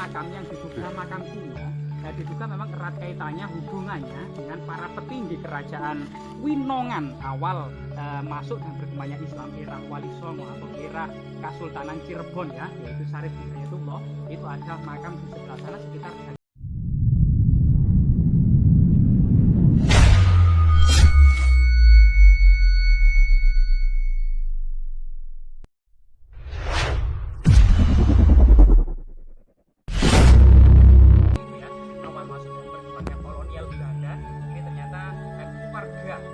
makam yang diduga makam kuno. Diduga memang erat kaitannya hubungannya dengan para petinggi kerajaan Winongan awal masuk dan berkembangnya Islam era Wali Songo atau era Kesultanan Cirebon ya, yaitu Syarif Hidayatullah. Itu ada makam di sebelah sana sekitar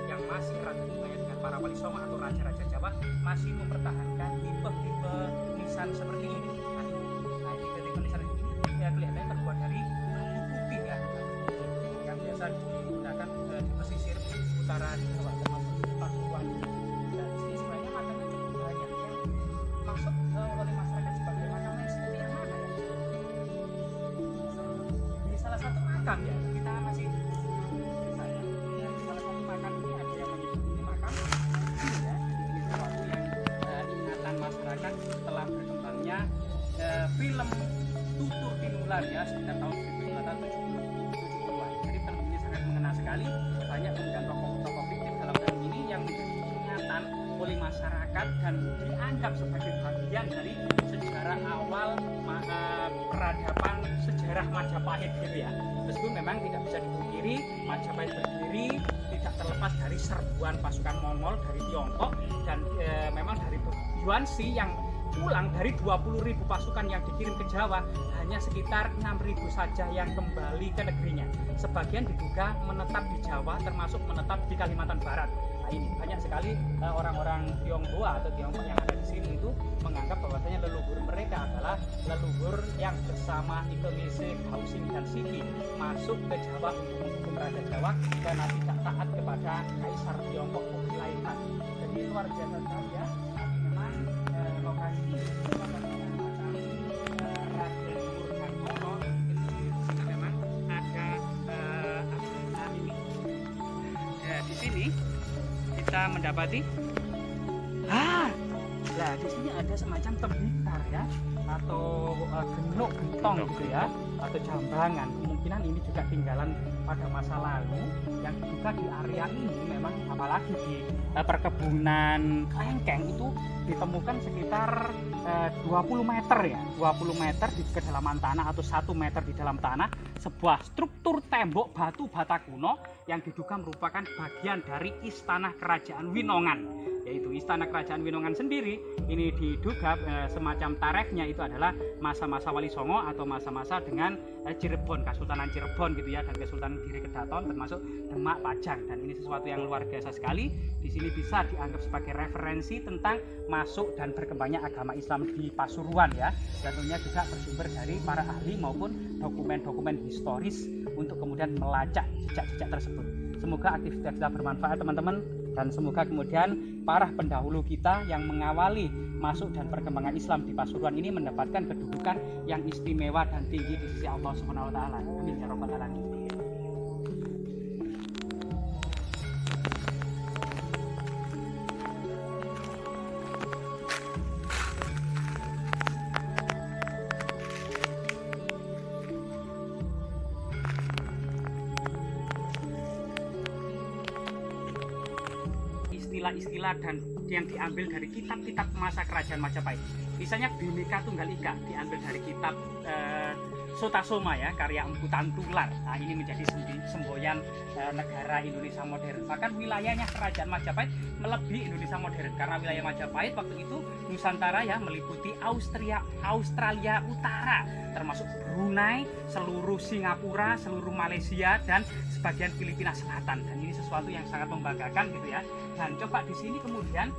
yang masih erat hubungannya dengan para wali songo atau raja-raja Jawa masih mempertahankan tipe-tipe nisan seperti ini. Nah, tipe-tipe nisan ini ya kelihatannya terbuat dari batu putih ya, yang biasa digunakan di pesisir utara Jawa termasuk di Papua. Dan sini sebenarnya makamnya cukup banyak yang masuk oleh masyarakat sebagai makam yang seperti yang mana ya? Di salah satu makam ya kita masih setelah berkembangnya film Tutur Tinular ya sekitar tahun 1970-an. Jadi film ini sangat mengena sekali, banyak kemudian tokoh-tokoh fiktif dalam film ini yang menjadi ingatan oleh masyarakat dan dianggap sebagai bagian dari sejarah awal peradaban sejarah Majapahit gitu ya. Meskipun memang tidak bisa dipungkiri Majapahit berdiri tidak terlepas dari serbuan pasukan Mongol dari Tiongkok dan memang dari Yuansi yang pulang dari 20.000 pasukan yang dikirim ke Jawa hanya sekitar 6.000 saja yang kembali ke negerinya. Sebagian diduga menetap di Jawa termasuk menetap di Kalimantan Barat. Nah ini banyak sekali orang-orang Tionghoa atau Tiongkok yang ada di sini itu menganggap bahwasanya leluhur mereka adalah leluhur yang bersama Indonesia, Hausing dan Sigi masuk ke Jawa untuk menghukum Raja Jawa karena tidak taat kepada Kaisar Tiongkok Kublai Khan. Jadi luar biasa sekali ya. Lokasi ini Raden Purwokerto itu memang ada ini. Ya, di sini kita mendapati nah di sini ada semacam tembikar ya atau genuk gentong gitu ya atau jambangan. Kemungkinan ini juga tinggalan pada masa lalu yang diduga di area ini memang apalagi di perkebunan kelengkeng itu ditemukan sekitar 20 meter ya 20 meter di kedalaman tanah atau 1 meter di dalam tanah sebuah struktur tembok batu bata kuno yang diduga merupakan bagian dari istana kerajaan Winongan, yaitu istana kerajaan Winongan sendiri ini diduga semacam tareknya itu adalah masa-masa Wali Songo atau masa-masa dengan Cirebon, Kesultanan Cirebon gitu ya, dan Kesultanan Giri Kedaton termasuk Demak Pajang. Dan ini sesuatu yang luar biasa sekali. Di sini bisa dianggap sebagai referensi tentang masuk dan berkembangnya agama Islam di Pasuruan ya. Tentunya juga bersumber dari para ahli maupun dokumen-dokumen historis untuk kemudian melacak jejak-jejak tersebut. Semoga aktivitas kita bermanfaat teman-teman, dan semoga kemudian para pendahulu kita yang mengawali masuk dan perkembangan Islam di Pasuruan ini mendapatkan kedudukan yang istimewa dan tinggi di sisi Allah Subhanahu wa taala. Amin ya rabbal alamin. Istilah-istilah dan yang diambil dari kitab-kitab masa kerajaan Majapahit. Misalnya Bhinneka Tunggal Ika diambil dari kitab Sotasoma ya, karya Empu Tantular. Nah, ini menjadi semboyan negara Indonesia modern. Bahkan wilayahnya kerajaan Majapahit melebihi Indonesia modern karena wilayah Majapahit waktu itu Nusantara ya meliputi Australia Utara, termasuk Brunei, seluruh Singapura, seluruh Malaysia dan sebagian Filipina Selatan. Dan ini sesuatu yang sangat membanggakan gitu ya. Dan coba di sini kemudian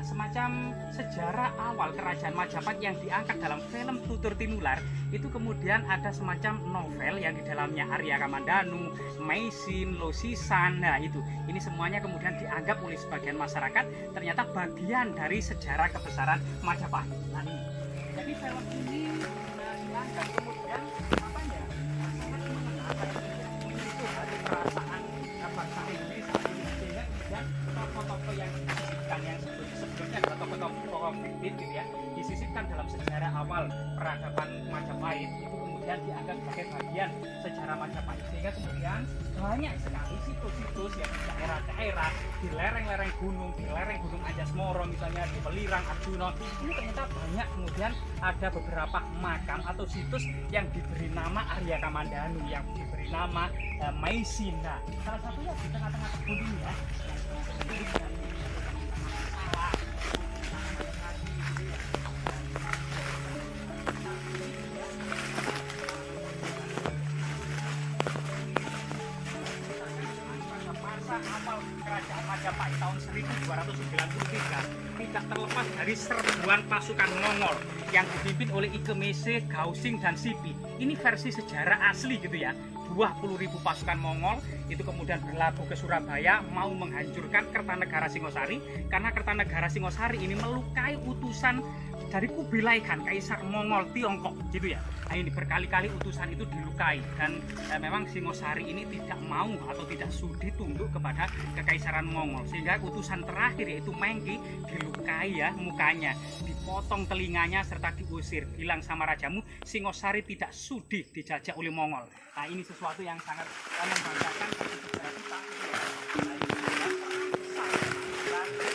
semacam sejarah awal kerajaan Majapahit yang diangkat dalam film Tutur Tinular itu kemudian ada semacam novel yang di dalamnya Arya Kamandanu, Meisin, Losisan. Nah itu, ini semuanya kemudian dianggap oleh sebagian masyarakat ternyata bagian dari sejarah kebesaran Majapahit. Nah ini, jadi film ini dianggap kemudian sangat mengenal menyentuh hati perasaan bangsa Indonesia dan tokoh-tokoh yang sebelumnya adalah tokoh-tokoh fiktif gitu ya, disisipkan dalam sejarah awal peradaban Majapahit itu kemudian dianggap sebagai bagian sejarah Majapahit, sehingga kemudian banyak sekali situs-situs yang di daerah-daerah, di lereng-lereng gunung, di lereng Gunung Anjasmara misalnya, di Welirang, Arjuna, ini ternyata banyak kemudian ada beberapa makam atau situs yang diberi nama Arya Kamandanu, yang diberi nama Maisina. Salah satunya di tengah-tengah kebun ini ya. Awal kerajaan Majapahit tahun 1293 tidak terlepas dari serbuan pasukan Mongol yang dipimpin oleh Ikemese, Gausing, dan Sipi. Ini versi sejarah asli gitu ya. 20.000 pasukan Mongol itu kemudian berlabuh ke Surabaya mau menghancurkan Kertanegara Singosari, karena Kertanegara Singosari ini melukai utusan dari Kubilai Khan, Kaisar Mongol Tiongkok gitu ya. Nah, ini berkali-kali utusan itu dilukai, dan memang Singosari ini tidak mau atau tidak sudi tunduk kepada kekaisaran Mongol, sehingga utusan terakhir yaitu Mengki dilukai ya mukanya, dipotong telinganya serta diusir, bilang sama rajamu Singosari tidak sudi dijajah oleh Mongol. Nah, ini sesuatu yang sangat membanggakan bagi sejarah kita.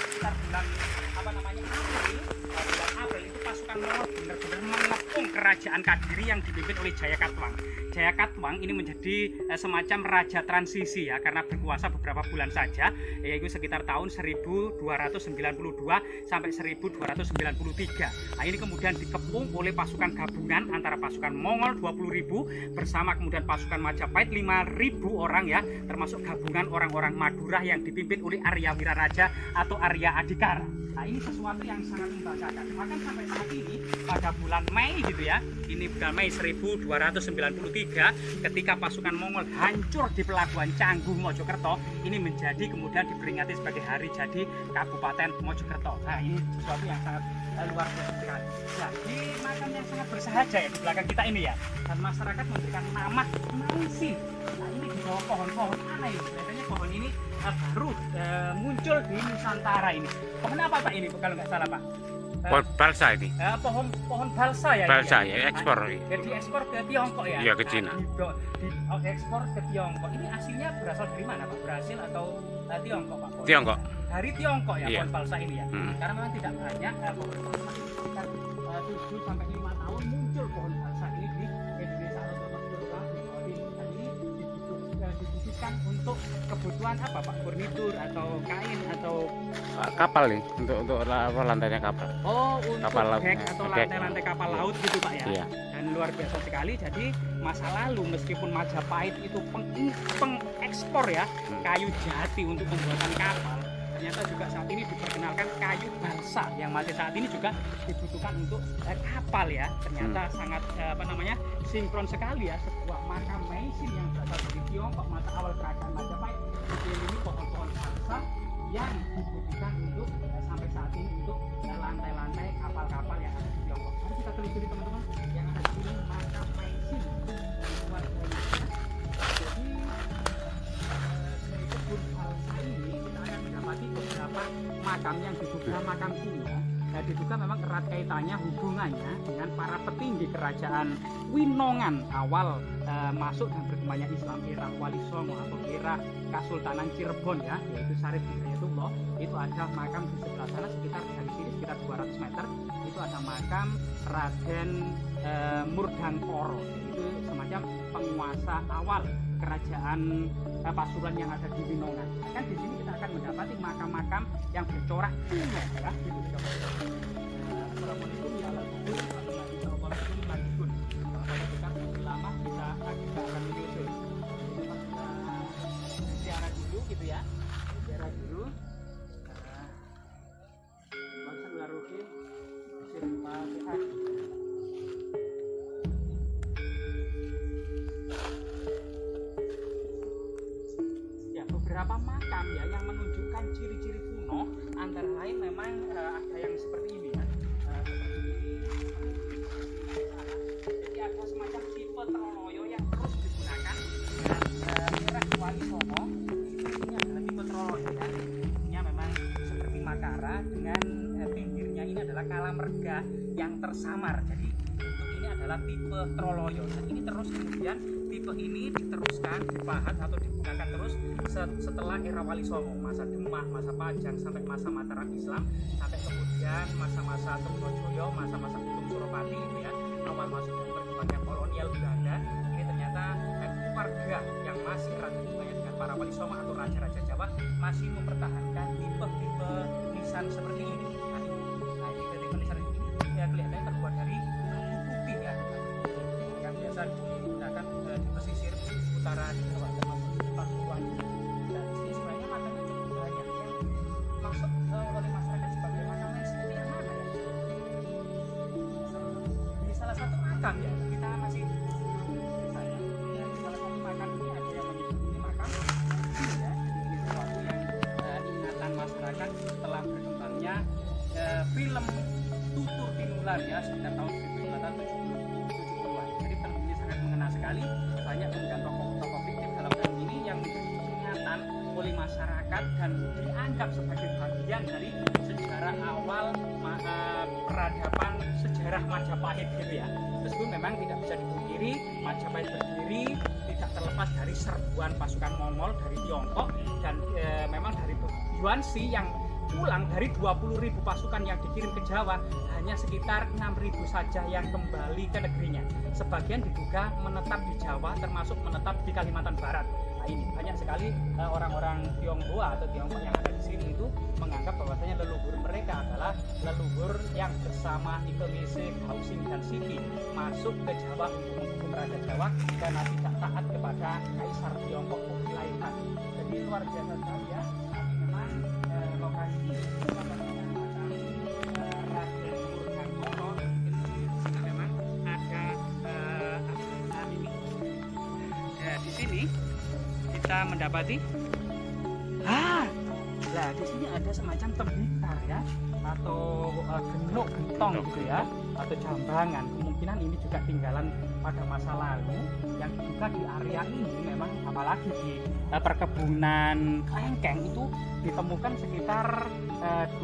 Sekitar bulan April itu pasukan Mongol benar-benar mengepung kerajaan Kadiri yang dipimpin oleh Jayakatwang. Jayakatwang ini menjadi semacam raja transisi ya, karena berkuasa beberapa bulan saja, yaitu sekitar tahun 1292 sampai 1293. Nah, ini kemudian dikepung oleh pasukan gabungan antara pasukan Mongol 20.000 bersama kemudian pasukan Majapahit 5.000 orang ya, termasuk gabungan orang-orang Madura yang dipimpin oleh Arya Wiraraja atau Arya Adikara. Nah, ini sesuatu yang sangat membanggakan. Bahkan sampai saat ini pada bulan Mei gitu ya, ini bulan Mei 1293 ketika pasukan Mongol hancur di pelabuhan Canggu Mojokerto, ini menjadi kemudian diperingati sebagai hari jadi Kabupaten Mojokerto. Nah, ini sesuatu yang sangat luar biasa sekali. Nah, di makam yang sangat bersahaja ya di belakang kita ini ya, dan masyarakat memberikan nama Maisin. Nah, ini di bawah pohon-pohon aneh ini. Biasanya pohon ini baru muncul di Nusantara ini. Pohon apa Pak ini kalau nggak salah Pak? Pohon balsa ini. Pohon balsa ya. Balsa ya, ekspor. Jadi ekspor ke Tiongkok ya. Iya, ke Cina. Ekspor ke Tiongkok. Ini aslinya berasal dari mana Pak? Brasil atau Tiongkok Pak? Tiongkok. Dari Tiongkok ya, iya. Pohon balsa ini ya. Karena memang tidak banyak pohon balsa ini, sekitar 7 sampai 5 tahun muncul pohon balsa ini di Indonesia atau di ini dibutuhkan untuk kebutuhan apa Pak? Furnitur atau kain atau kapal nih, untuk lantainya kapal. Oh, untuk kapal laut atau lantai-lantai kapal laut gitu Pak ya. Iya. Dan luar biasa sekali. Jadi masa lalu meskipun Majapahit itu pengekspor ya kayu jati untuk pembuatan kapal, ternyata juga saat ini diperkenalkan kayu balsa yang masih saat ini juga dibutuhkan untuk kapal ya. Ternyata sangat sinkron sekali ya, sebuah makam Maisin yang berasal dari Tiongkok masa awal kerajaan Majapahit dikelilingi pohon-pohon balsa yang dibutuhkan untuk sampai saat ini untuk lantai-lantai kapal-kapal yang ada di Tiongkok. Mari kita telusuri teman-teman yang ada di sini, makam Maisin. Jadi dari kebun balsa ini kita akan mendapati beberapa makam yang diduga makam kuno. Nah, diduga memang erat kaitannya hubungannya dengan para petinggi kerajaan Winongan awal masuk dan berkembangnya Islam era Wali Songo atau era Kasultanan Cirebon ya, yaitu Syarif Hidayatullah. Itu ada makam di sebelah sana sekitar dari sini sekitar 200 meter. Itu ada makam Raden Murdangkoro, itu semacam penguasa awal kerajaan Pasuruan yang ada di Winongan. Kan di sini kita akan mendapati makam-makam yang bercorak kuno ya, gitu. Assalamualaikum ya lama kita akan menyusul. Ziarah dulu gitu ya. Ziarah dulu. Bangsa Laruki Fatihah. Beberapa makam ya yang menunjukkan ciri-ciri kuno, antara lain memang ada yang seperti ini ya, jadi ada semacam tipe Troloyo yang terus digunakan dan era Wali Songo. Ini adalah tipe Troloyo ya, bentuknya memang seperti Makara dengan pinggir bahannya ini adalah kalamerga yang tersamar. Jadi untuk ini adalah tipe Troloyo. Dan ini terus kemudian tipe ini diteruskan, dipahat atau digunakan terus setelah era Wali Songo, masa Demak, masa Pajang, sampai masa Mataram Islam, sampai kemudian masa-masa Trunojoyo, masa-masa Gunung Suropati itu ya, awal masuk dan berkembangnya kolonial Belanda. Ini ternyata keluarga yang masih erat hubungannya dengan para Wali Songo atau raja-raja Jawa masih mempertahankan tipe-tipe nisan seperti ini. Nah ini tipe nisan ini ya kelihatannya terbuat dari batu putih ya, yang biasa digunakan di pesisir utara Jawa termasuk di Pasuruan. Dan di sini sebenarnya makamnya cukup banyak yang masuk oleh masyarakat sebagai makam yang seperti yang mana ya? Di salah satu makam ya, kita masih saya ya, di salah satu makam ini ada yang menyebut ini makam ya. Jadi ini sesuatu yang ingatan masyarakat setelah berkembangnya film Tutur Tinular ya sekitar tahun 1970-an. Jadi film ini sangat mengena sekali, banyak kemudian tokoh-tokoh fiktif dalam film ini yang menjadi ingatan oleh masyarakat dan dianggap sebagai bagian dari sejarah awal peradaban sejarah Majapahit gitu ya. Meskipun memang tidak bisa dipungkiri Majapahit berdiri tidak terlepas dari serbuan pasukan Mongol dari Tiongkok dan memang dari Yuansi yang pulang dari 20.000 pasukan yang dikirim ke Jawa hanya sekitar 6.000 saja yang kembali ke negerinya. Sebagian diduga menetap di Jawa termasuk menetap di Kalimantan Barat. Nah ini banyak sekali orang-orang Tionghoa atau Tiongkok yang ada di sini itu menganggap bahwasanya leluhur mereka adalah leluhur yang bersama Ike Wese, Hausin dan Siki masuk ke Jawa untuk menghukum Raja Jawa karena tidak taat kepada Kaisar Tiongkok Kublai Khan. Jadi luar biasa sekali ya. Tapi memang lokasi ini sama dengan macam Raden Nurjatoro itu di sini memang ada ini. Ya, di sini kita mendapati lah di sini ada semacam tembikar ya atau genuk gentong gitu ya atau jambangan. Kemungkinan ini juga tinggalan pada masa lalu yang juga di area ini memang apalagi di perkebunan kelengkeng itu ditemukan sekitar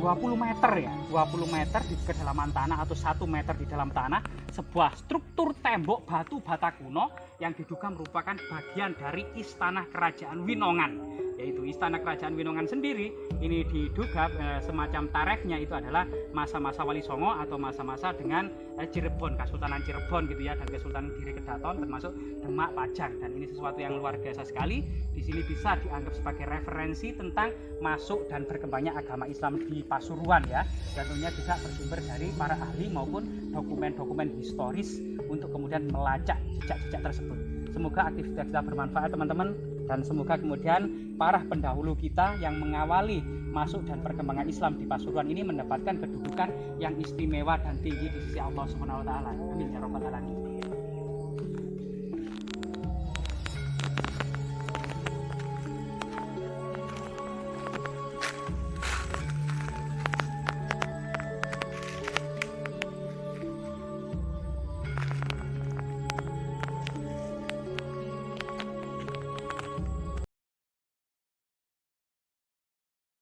20 meter ya, 20 meter di kedalaman tanah atau 1 meter di dalam tanah sebuah struktur tembok batu bata kuno yang diduga merupakan bagian dari istana kerajaan Winongan. Yaitu istana kerajaan Winongan sendiri ini diduga semacam tareknya itu adalah masa-masa Wali Songo atau masa-masa dengan Cirebon, Kesultanan Cirebon gitu ya, dan Kesultanan Giri Kedaton termasuk Demak, Pajang. Dan ini sesuatu yang luar biasa sekali. Di sini bisa dianggap sebagai referensi tentang masuk dan berkembangnya agama Islam di Pasuruan ya. Dan tentunya juga bersumber dari para ahli maupun dokumen-dokumen historis untuk kemudian melacak jejak-jejak tersebut. Semoga aktivitas kita bermanfaat teman-teman, dan semoga kemudian para pendahulu kita yang mengawali masuk dan perkembangan Islam di Pasuruan ini mendapatkan kedudukan yang istimewa dan tinggi di sisi Allah Subhanahu wa taala. Amin ya rabbal alamin.